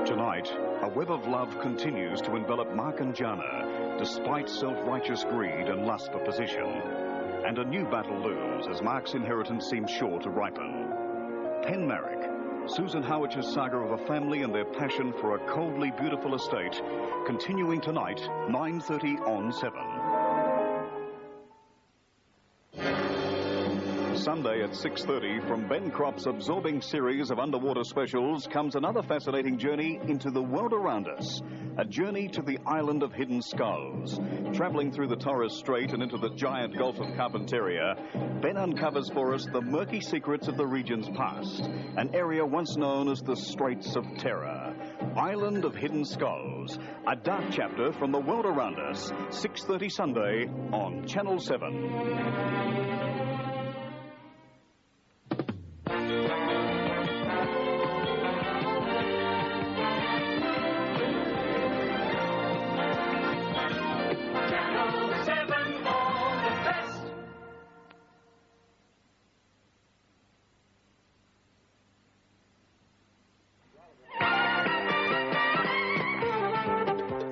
Tonight, a web of love continues to envelop Mark and Jana, despite self-righteous greed and lust for position. And a new battle looms as Mark's inheritance seems sure to ripen. Ken Marek, Susan Howitch's saga of a family and their passion for a coldly beautiful estate, continuing tonight, 9:30 on 7. Sunday at 6:30, from Ben Cropp's absorbing series of underwater specials comes another fascinating journey into the world around us. A journey to the island of hidden skulls. Travelling through the Torres Strait and into the giant Gulf of Carpentaria, Ben uncovers for us the murky secrets of the region's past, an area once known as the Straits of Terror. Island of Hidden Skulls, a dark chapter from the world around us, 6:30 Sunday on Channel 7.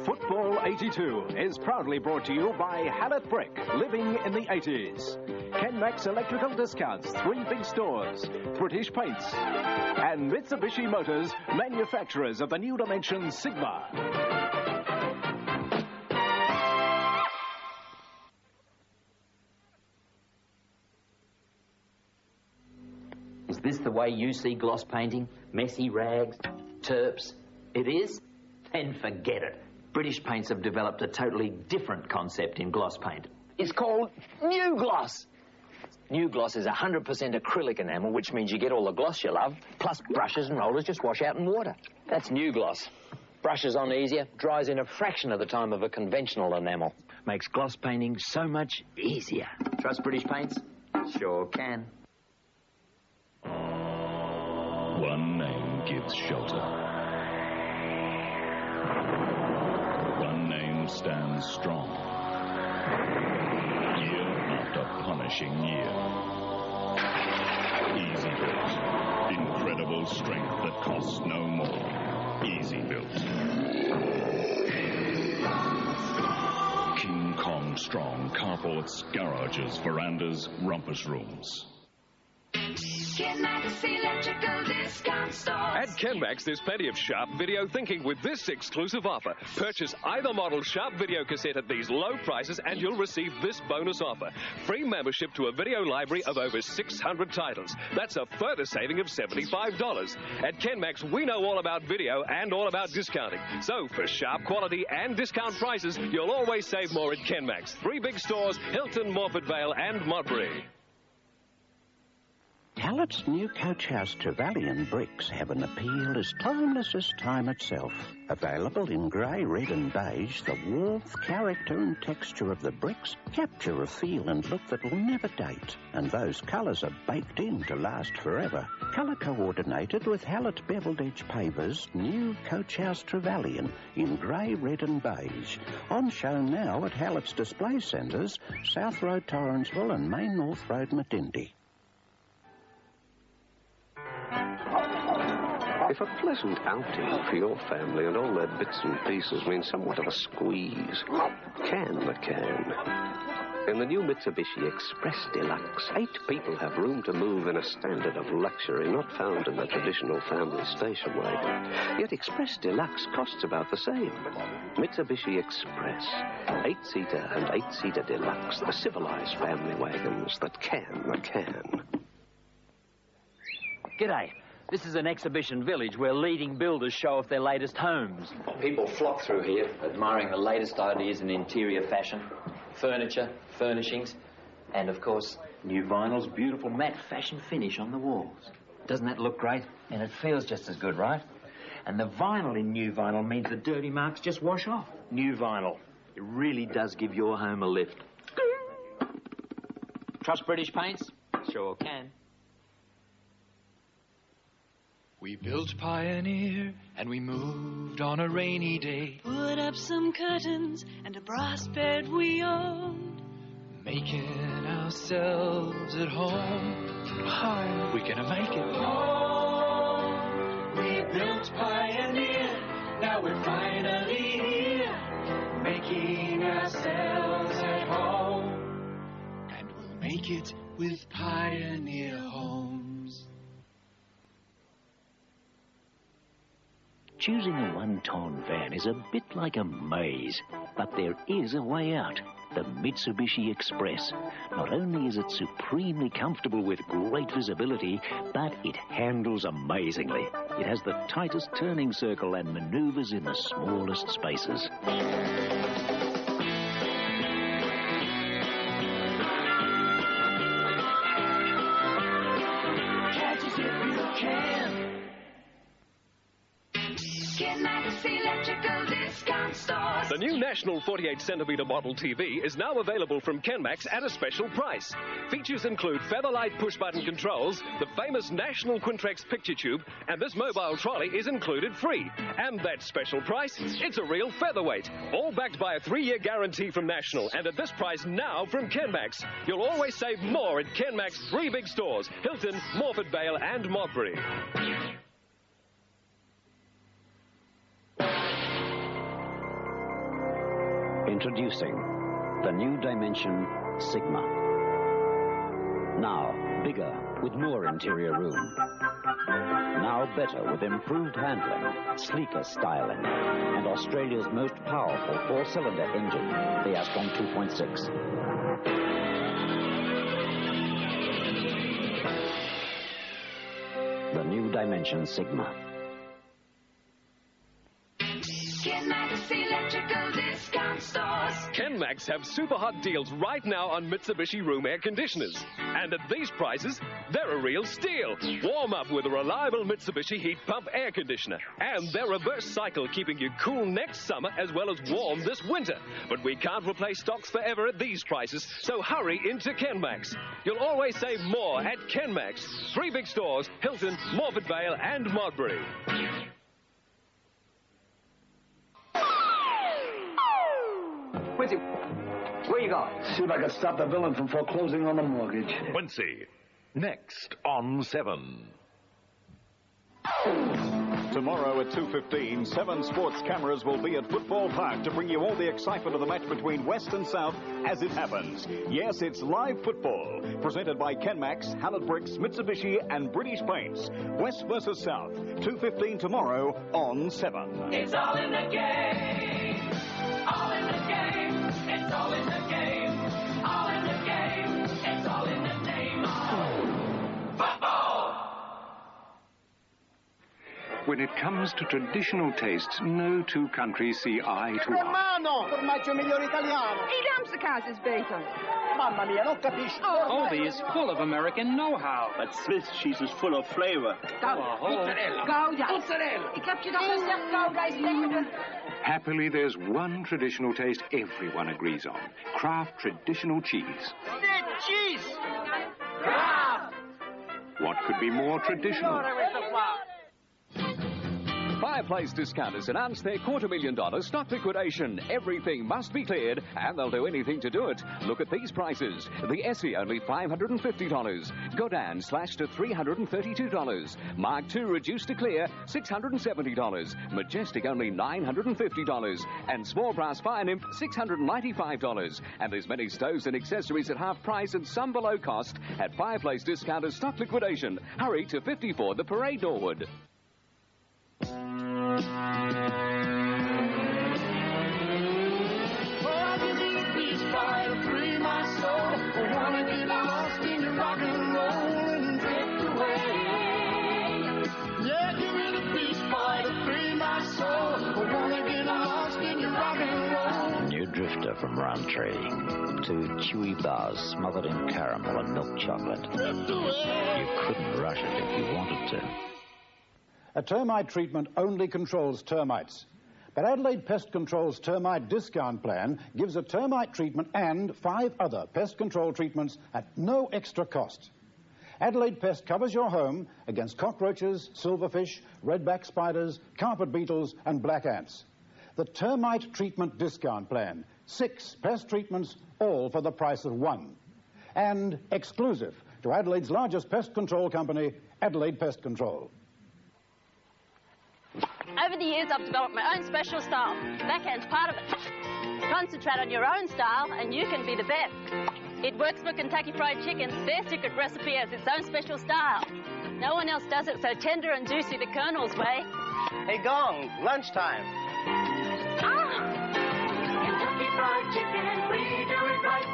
Football 82 is proudly brought to you by Hallett Brick, living in the 80s. Ken Max Electrical Discounts, 3 big stores, British Paints, and Mitsubishi Motors, manufacturers of the new dimension Sigma. Is this the way you see gloss painting? Messy rags, terps? It is? Then forget it. British Paints have developed a totally different concept in gloss paint. It's called New Gloss. New Gloss is 100% acrylic enamel, which means you get all the gloss you love, plus brushes and rollers just wash out in water. That's New Gloss. Brushes on easier, dries in a fraction of the time of a conventional enamel. Makes gloss painting so much easier. Trust British Paints? Sure can. One name gives shelter. One name stands strong. Year after punishing year. Easy Built. Incredible strength that costs no more. Easy Built. King Kong strong carports, garages, verandas, rumpus rooms. Kenmax Electrical Discount Stores. At Kenmax, there's plenty of sharp video thinking with this exclusive offer. Purchase either model sharp video cassette at these low prices and you'll receive this bonus offer. Free membership to a video library of over 600 titles. That's a further saving of $75. At Kenmax, we know all about video and all about discounting. So for sharp quality and discount prices, you'll always save more at Kenmax. 3 big stores, Hilton, Morford Vale and Modbury. Hallett's new coach house Trevelyan bricks have an appeal as timeless as time itself. Available in grey, red and beige, the warmth, character and texture of the bricks capture a feel and look that will never date. And those colours are baked in to last forever. Colour coordinated with Hallett Beveled Edge Pavers' new coach house Trevelyan in grey, red and beige. On show now at Hallett's Display Centres, South Road Torrensville and Main North Road Matindi. If a pleasant outing for your family and all their bits and pieces means somewhat of a squeeze, can the can. In the new Mitsubishi Express Deluxe, 8 people have room to move in a standard of luxury not found in the traditional family station wagon. Yet Express Deluxe costs about the same. Mitsubishi Express, 8-seater and 8-seater Deluxe, the civilized family wagons that can the can. G'day. This is an exhibition village where leading builders show off their latest homes. People flock through here, admiring the latest ideas in interior fashion, furniture, furnishings, and, of course, new vinyl's beautiful matte fashion finish on the walls. Doesn't that look great? And it feels just as good, right? And the vinyl in new vinyl means the dirty marks just wash off. New vinyl. It really does give your home a lift. Trust British Paints? Sure can. We built Pioneer and we moved on a rainy day. Put up some curtains and a brass bed we owned. Making ourselves at home. Hi, we're gonna make it. Oh, we built Pioneer ourselves at home, and we'll make it with Pioneer Homes. Choosing a one-ton van is a bit like a maze, but there is a way out. The Mitsubishi Express. Not only is it supremely comfortable with great visibility, but it handles amazingly. It has the tightest turning circle and maneuvers in the smallest spaces. Catch us if you can. Kenmax Electrical Discount Stores. The new National 48cm model TV is now available from Kenmax at a special price. Features include Featherlight push-button controls, the famous National Quintrex picture tube, and this mobile trolley is included free. And that special price, it's a real featherweight. All backed by a 3-year guarantee from National, and at this price now from Kenmax. You'll always save more at Kenmax 3 big stores, Hilton, Morford Vale and Modbury. Introducing the new Dimension Sigma. Now bigger with more interior room. Now better with improved handling, sleeker styling, and Australia's most powerful 4-cylinder engine, the Astron 2.6. The new Dimension Sigma. Kenmax Electrical Discount Stores. Kenmax have super hot deals right now on Mitsubishi room air conditioners. And at these prices, they're a real steal. Warm up with a reliable Mitsubishi heat pump air conditioner. And their reverse cycle keeping you cool next summer as well as warm this winter. But we can't replace stocks forever at these prices, so hurry into Kenmax. You'll always save more at Kenmax. 3 big stores, Hilton, Morford Vale and Modbury. Quincy, where you going? See if I can stop the villain from foreclosing on the mortgage. Quincy, next on 7. Tomorrow at 2:15, 7 sports cameras will be at Football Park to bring you all the excitement of the match between West and South as it happens. Yes, it's live football, presented by Kenmax, Hallett Bricks, Mitsubishi and British Paints. West versus South, 2:15 tomorrow on 7. It's all in the game. All in the game. It's all in the game. All in the game. It's all in the name of football. When it comes to traditional tastes, no two countries see eye to eye. Hermano, formaggio migliore italiano. I Ramsakaas is better. Mamma mia, non capisco. Aldi is full of American know-how. But Swiss cheese is full of flavor. Gouda. Mozzarella. Ik heb je toch gezegd, Gouda is lekker. Happily, there's one traditional taste everyone agrees on. Kraft traditional cheese. Cheese! Kraft! What could be more traditional? Fireplace Discounters announced their $250,000 stock liquidation. Everything must be cleared, and they'll do anything to do it. Look at these prices. The Essie only $550. Godin slashed to $332. Mark II reduced to clear $670. Majestic only $950. And Small Brass Fire Nymph $695. And there's many stoves and accessories at half price and some below cost at Fireplace Discounters stock liquidation. Hurry to 54 the Parade Norwood. New Drifter from Roundtree. 2 chewy bars smothered in caramel and milk chocolate. You couldn't rush it if you wanted to. A termite treatment only controls termites. But Adelaide Pest Control's termite discount plan gives a termite treatment and 5 other pest control treatments at no extra cost. Adelaide Pest covers your home against cockroaches, silverfish, redback spiders, carpet beetles and black ants. The termite treatment discount plan. 6 pest treatments, all for the price of 1. And exclusive to Adelaide's largest pest control company, Adelaide Pest Control. Over the years, I've developed my own special style. Backhand's part of it. Concentrate on your own style and you can be the best. It works for Kentucky Fried Chicken. Their secret recipe has its own special style. No one else does it so tender and juicy the Colonel's way. Hey, Gong, lunchtime. Kentucky Fried Chicken, we do it right.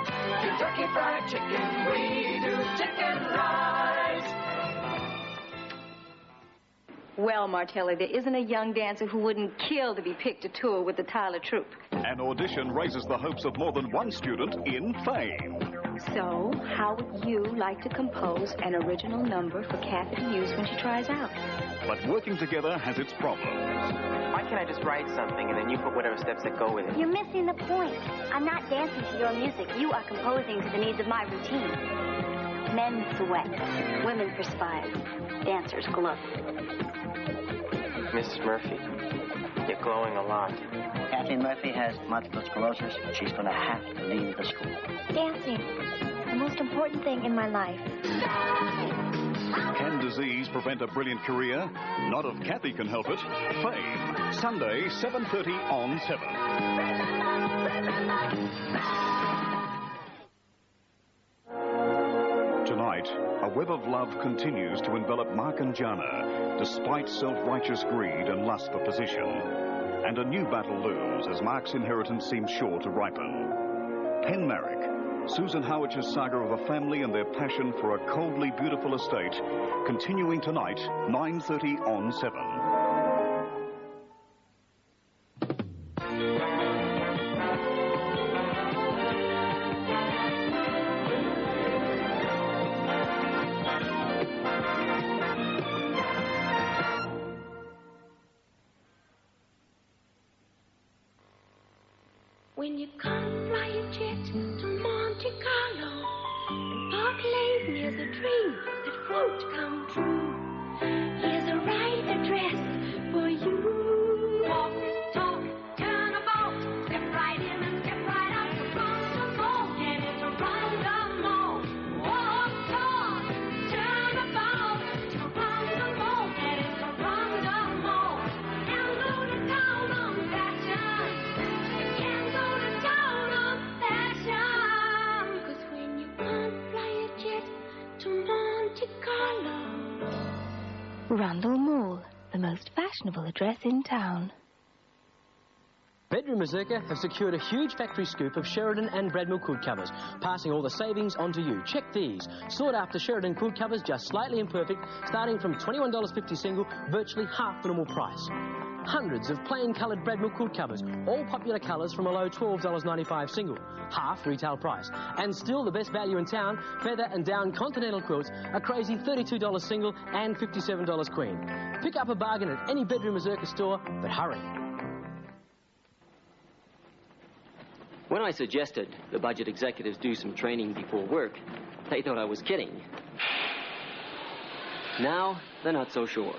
Kentucky Fried Chicken, we do chicken right. Well, Martelli, there isn't a young dancer who wouldn't kill to be picked to tour with the Tyler Troupe. An audition raises the hopes of more than one student in fame. So, how would you like to compose an original number for Kathy to use when she tries out? But working together has its problems. Why can't I just write something and then you put whatever steps that go with it? You're missing the point. I'm not dancing to your music. You are composing to the needs of my routine. Men sweat, women perspire, dancers glow. Mrs. Murphy, you're glowing a lot. Kathy Murphy has multiple sclerosis. She's going to have to leave the school. Dancing, the most important thing in my life. Can disease prevent a brilliant career? Not if Kathy can help it. Fame, Sunday, 7:30 on 7. Tonight, a web of love continues to envelop Mark and Jana, despite self-righteous greed and lust for position. And a new battle looms as Mark's inheritance seems sure to ripen. Pen Marrick, Susan Howard's saga of a family and their passion for a coldly beautiful estate, continuing tonight, 9:30 on 7. When you can't fly a jet to Monte Carlo and Park Lane near the dream that won't come true, here's a right address for you. Walk, talk, turn about, step right in and step right out. Run the mall, get it around the mall. Walk, talk, turn about, run the mall, get it around the mall. And go to town on fashion. And go to town on fashion. 'Cause when you can't fly a jet to Monte Carlo, Rundle Mall, the most fashionable address in town. Bedroom Mazurka have secured a huge factory scoop of Sheridan and Bradmill quilt covers, passing all the savings on to you. Check these. Sought after Sheridan quilt covers, just slightly imperfect, starting from $21.50 single, virtually half the normal price. Hundreds of plain coloured Bradmill quilt covers, all popular colours from a low $12.95 single, half retail price. And still the best value in town, feather and down continental quilts, a crazy $32 single and $57 queen. Pick up a bargain at any Bedroom Mazurka store, but hurry. When I suggested the budget executives do some training before work, they thought I was kidding. Now, they're not so sure.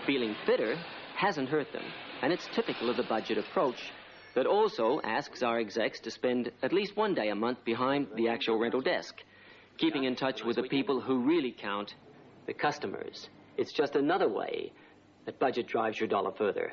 Feeling fitter hasn't hurt them, and it's typical of the budget approach that also asks our execs to spend at least one day a month behind the actual rental desk, keeping in touch with the people who really count, the customers. It's just another way that budget drives your dollar further.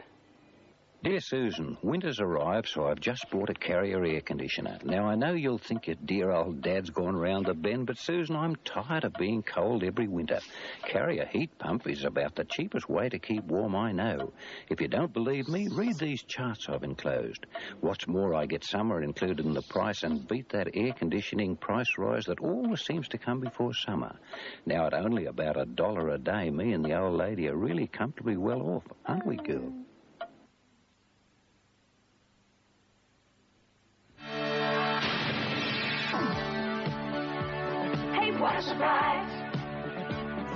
Dear Susan, winter's arrived, so I've just bought a Carrier air conditioner. Now, I know you'll think your dear old dad's gone round the bend, but Susan, I'm tired of being cold every winter. Carrier heat pump is about the cheapest way to keep warm, I know. If you don't believe me, read these charts I've enclosed. What's more, I get summer included in the price and beat that air conditioning price rise that always seems to come before summer. Now, at only about $1 a day, me and the old lady are really comfortably well off, aren't we, girl? what a surprise.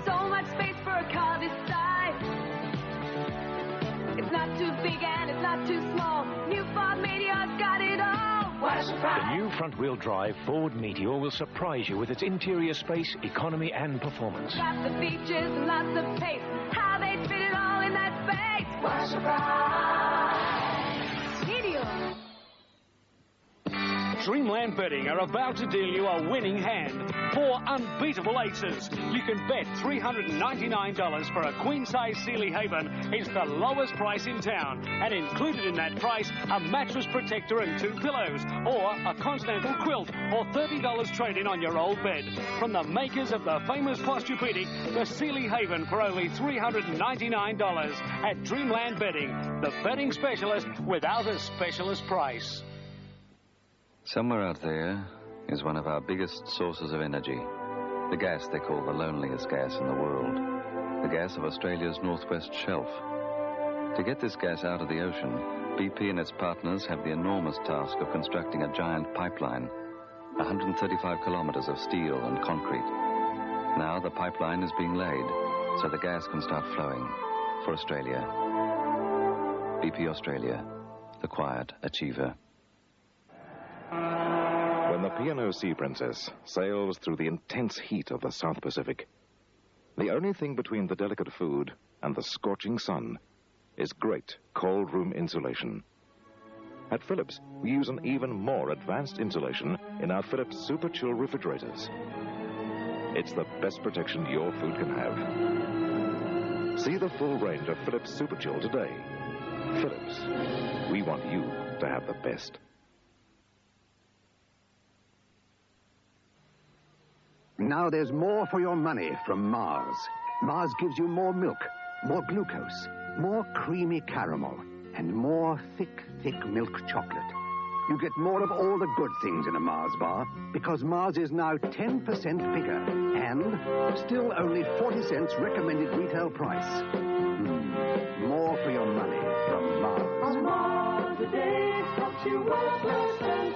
So much space for a car this size. It's not too big and it's not too small. New Ford Meteor's got it all. What a surprise. The new front-wheel drive Ford Meteor will surprise you with its interior space, economy and performance. Lots of features and lots of pace. How they fit it all in that space. What a surprise. Meteor. Dreamland Betting are about to deal you a winning hand. 4 unbeatable aces. You can bet $399 for a queen-size Sealy Haven is the lowest price in town. And included in that price, a mattress protector and 2 pillows, or a continental quilt, or $30 trade-in on your old bed. From the makers of the famous Posturepedic, the Sealy Haven for only $399 at Dreamland Betting, the betting specialist without a specialist price. Somewhere out there is one of our biggest sources of energy. The gas they call the loneliest gas in the world. The gas of Australia's northwest shelf. To get this gas out of the ocean, BP and its partners have the enormous task of constructing a giant pipeline. 135 kilometers of steel and concrete. Now the pipeline is being laid, so the gas can start flowing for Australia. BP Australia, the quiet achiever. When the P&O Sea Princess sails through the intense heat of the South Pacific, the only thing between the delicate food and the scorching sun is great cold room insulation. At Philips, we use an even more advanced insulation in our Philips Super Chill refrigerators. It's the best protection your food can have. See the full range of Philips Super Chill today. Philips, we want you to have the best. Now there's more for your money from Mars. Mars gives you more milk, more glucose, more creamy caramel, and more thick milk chocolate. You get more of all the good things in a Mars bar because Mars is now 10% bigger and still only 40 cents recommended retail price. More for your money from Mars. On Mars, the day stops you worth less than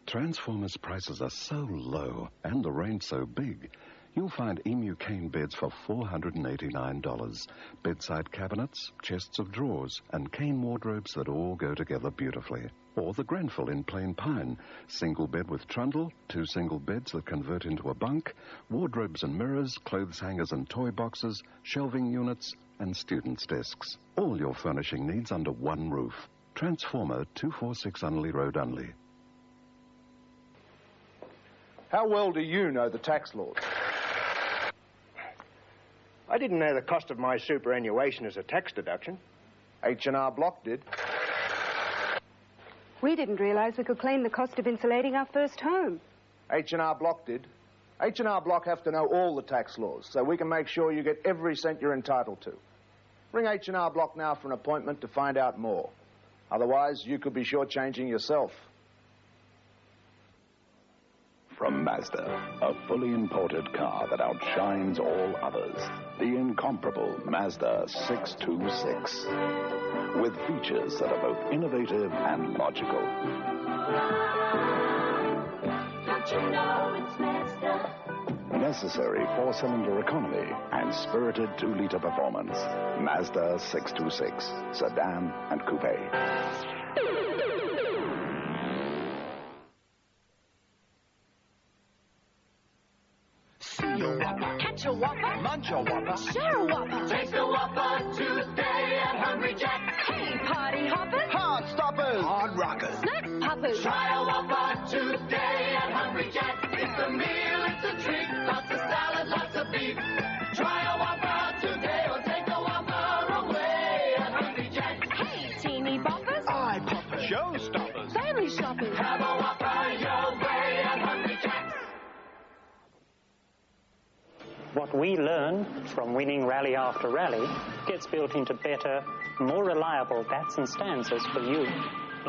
Transformers prices are so low and the range so big, you'll find Emu cane beds for $489. Bedside cabinets, chests of drawers, and cane wardrobes that all go together beautifully. Or the Grenfell in plain pine. Single bed with trundle, 2 single beds that convert into a bunk, wardrobes and mirrors, clothes hangers and toy boxes, shelving units, and students' desks. All your furnishing needs under one roof. Transformer, 246 Unley Road, Unley. How well do you know the tax laws? I didn't know the cost of my superannuation as a tax deduction. H&R Block did. We didn't realize we could claim the cost of insulating our first home. H&R Block did. H&R Block have to know all the tax laws, so we can make sure you get every cent you're entitled to. Ring H&R Block now for an appointment to find out more. Otherwise, you could be shortchanging yourself. From Mazda, a fully imported car that outshines all others. The incomparable Mazda 626. With features that are both innovative and logical. Don't you know it's Mazda? Necessary 4-cylinder economy and spirited 2-liter performance. Mazda 626. Sedan and coupe. See a Whopper, catch a Whopper, munch a Whopper, share a Whopper, taste a Whopper today at Hungry Jack's. Hey, party hoppers, hard stoppers, hard rockers, snack poppers. Try a Whopper today at Hungry Jack's. It's a meal, it's a treat, lots of salad, lots of beef. Try a Whopper today or take a Whopper away at Hungry Jack's. Hey, teeny boppers, eye poppers, showstoppers, family shoppers. Have a Whopper your way at Hungry Jack's. What we learn from winning rally after rally gets built into better, more reliable Datsun Stanzas for you,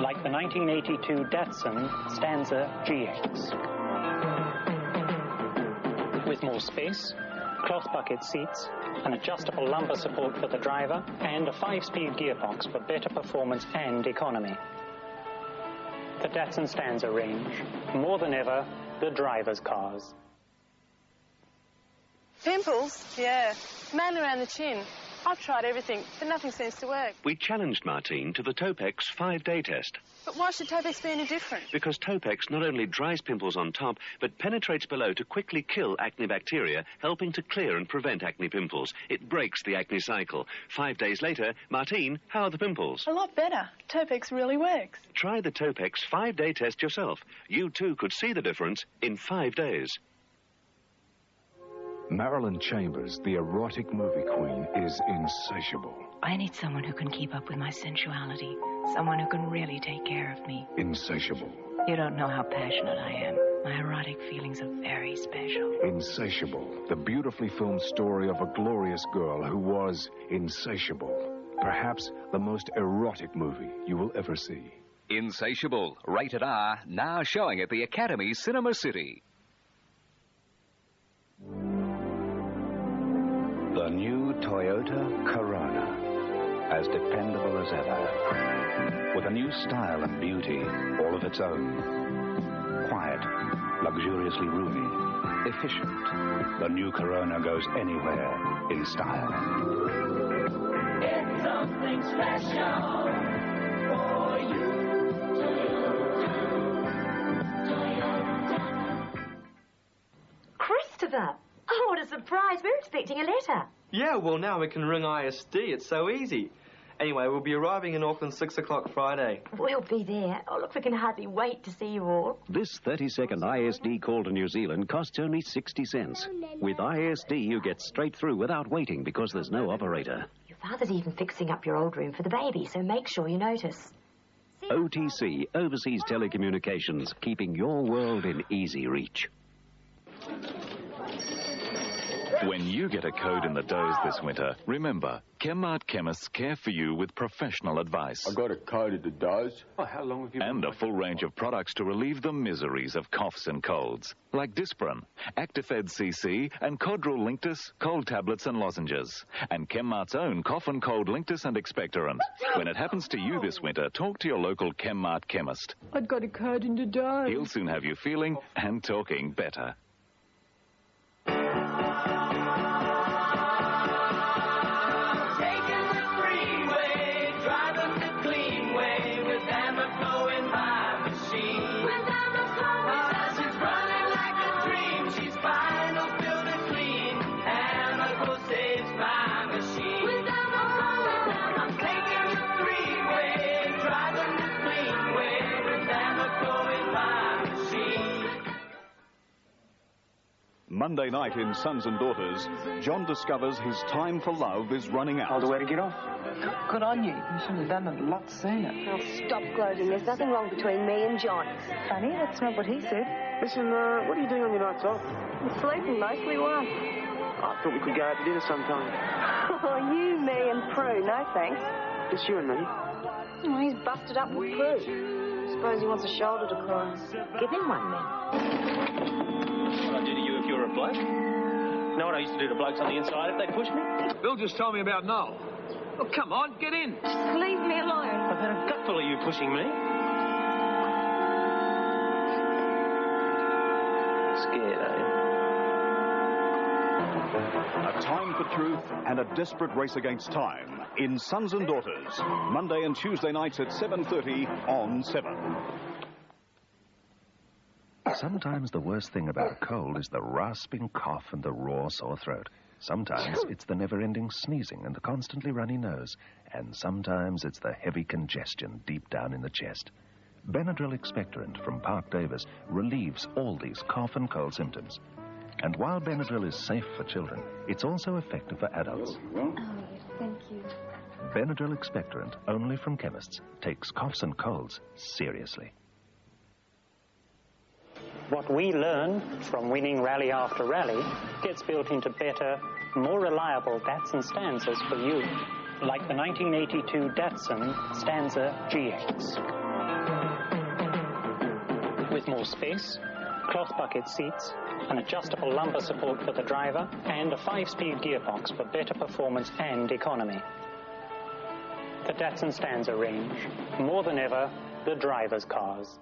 like the 1982 Datsun Stanza GX. With more space, cloth bucket seats, an adjustable lumbar support for the driver, and a 5-speed gearbox for better performance and economy. The Datsun Stanza range, more than ever, the driver's cars. Pimples? Yeah. Mainly around the chin. I've tried everything, but nothing seems to work. We challenged Martine to the Topex 5-day test. But why should Topex be any different? Because Topex not only dries pimples on top, but penetrates below to quickly kill acne bacteria, helping to clear and prevent acne pimples. It breaks the acne cycle. 5 days later, Martine, how are the pimples? A lot better. Topex really works. Try the Topex 5-day test yourself. You too could see the difference in 5 days. Marilyn Chambers, the erotic movie queen, is insatiable. I need someone who can keep up with my sensuality. Someone who can really take care of me. Insatiable. You don't know how passionate I am. My erotic feelings are very special. Insatiable. The beautifully filmed story of a glorious girl who was insatiable. Perhaps the most erotic movie you will ever see. Insatiable, rated R, now showing at the Academy Cinema City. The new Toyota Corona, as dependable as ever, with a new style and beauty all of its own. Quiet, luxuriously roomy, efficient. The new Corona goes anywhere in style. It's something special for you. Christopher! Oh, what a surprise. We're expecting a letter. Yeah, well, now we can ring ISD. It's so easy. Anyway, we'll be arriving in Auckland 6 o'clock Friday. We'll be there. Oh, look, we can hardly wait to see you all. This 30-second ISD call to New Zealand costs only 60 cents. With ISD, you get straight through without waiting because there's no operator. Your father's even fixing up your old room for the baby, so make sure you notice. OTC, Overseas Telecommunications, keeping your world in easy reach. When you get a code in the doze this winter, remember, Chemmart chemists care for you with professional advice. I got a code in the doze. Oh, how long have you And been a full range of products to relieve the miseries of coughs and colds, like Disprin, Actifed CC, and Codral Linctus, cold tablets and lozenges. And Chemmart's own cough and cold Linctus and expectorant. When it happens to you this winter, talk to your local Chemmart chemist. I'd got a code in the doze. He'll soon have you feeling and talking better. Monday night in Sons and Daughters, John discovers his time for love is running out. Told her where to get off. Good on you. You should have done it a lot sooner. Oh, stop gloating. There's nothing wrong between me and John. Funny, that's not what he said. Listen, what are you doing on your nights off? I'm sleeping mostly. Why? I thought we could go out to dinner sometime. Oh, you, me, and Prue. No, thanks. Just you and me. Oh, he's busted up with Prue. Suppose he wants a shoulder to cry on. Give him one, then. What I'd do to you if you were a bloke? Know what I used to do to blokes on the inside if they pushed me? Bill just told me about Noel. Well, come on, get in. Just leave me alone. I've had a gutful of you pushing me. Scared, are you? A time for truth and a desperate race against time in Sons and Daughters, Monday and Tuesday nights at 7:30 on 7. Sometimes the worst thing about a cold is the rasping cough and the raw sore throat. Sometimes it's the never-ending sneezing and the constantly runny nose. And sometimes it's the heavy congestion deep down in the chest. Benadryl Expectorant from Park Davis relieves all these cough and cold symptoms. And while Benadryl is safe for children, it's also effective for adults. Oh, thank you. Benadryl Expectorant, only from chemists, takes coughs and colds seriously. What we learn from winning rally after rally gets built into better, more reliable Datsun stanzas for you, like the 1982 Datsun Stanza GX. With more space, cloth bucket seats, an adjustable lumbar support for the driver, and a 5-speed gearbox for better performance and economy. The Datsun Stanza range, more than ever, the driver's cars.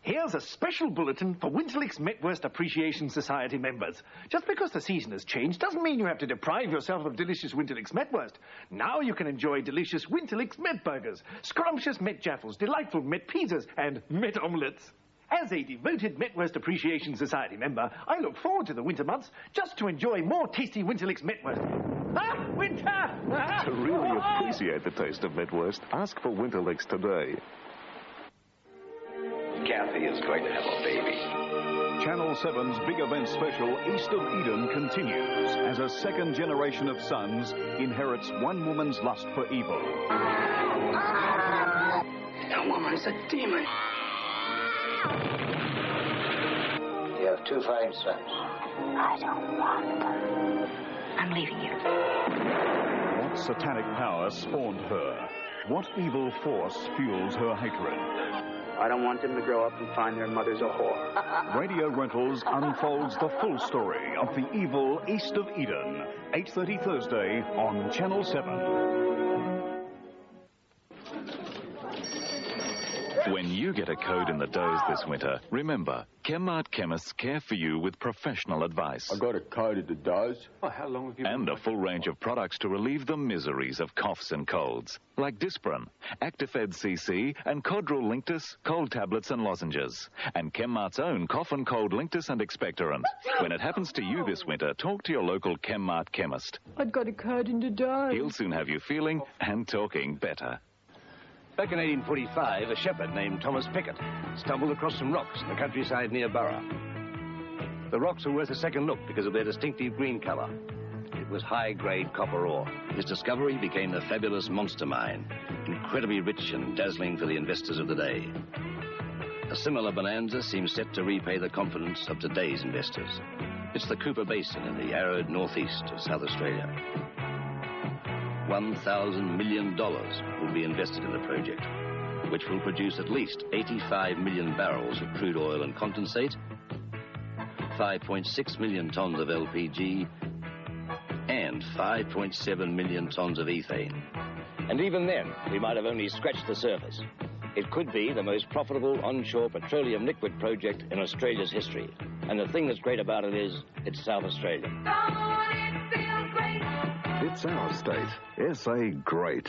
Here's a special bulletin for Winterlick's Metwurst Appreciation Society members. Just because the season has changed doesn't mean you have to deprive yourself of delicious Winterlick's Metwurst. Now you can enjoy delicious Winterlick's Met Burgers, scrumptious Met Jaffles, delightful Met Pizzas, and Met Omelettes. As a devoted Metwurst Appreciation Society member, I look forward to the winter months just to enjoy more tasty Winterlick's Metwurst. Ah, winter! To really appreciate the taste of Metwurst, ask for Winterlick's today. Kathy is going to have a baby. Channel 7's big event special, East of Eden, continues as a second generation of sons inherits one woman's lust for evil. That woman's a demon. You have two fine sons. I don't want them. I'm leaving you. What satanic power spawned her? What evil force fuels her hatred? I don't want them to grow up and find their mother's a whore. Radio Rentals unfolds the full story of the evil East of Eden. 8:30 Thursday on Channel 7. When you get a code in the doze this winter, remember, Chemmart chemists care for you with professional advice. I got a code in the doze. Oh, how long have you And been... a full range of products to relieve the miseries of coughs and colds, like Disprin, Actifed CC, and Codral Linctus, cold tablets and lozenges. And Chemmart's own cough and cold Linctus and expectorant. When it happens to you this winter, talk to your local Chemmart chemist. I'd got a code in to die. He'll soon have you feeling and talking better. Back in 1845, a shepherd named Thomas Pickett stumbled across some rocks in the countryside near Borough. The rocks were worth a second look because of their distinctive green color. It was high-grade copper ore. His discovery became the fabulous monster mine, incredibly rich and dazzling for the investors of the day. A similar bonanza seems set to repay the confidence of today's investors. It's the Cooper Basin in the arid northeast of South Australia. $1,000 million will be invested in the project, which will produce at least 85 million barrels of crude oil and condensate, 5.6 million tons of LPG, and 5.7 million tons of ethane. And even then, we might have only scratched the surface. It could be the most profitable onshore petroleum liquid project in Australia's history. And the thing that's great about it is, it's South Australia. It's our state. S.A. Great.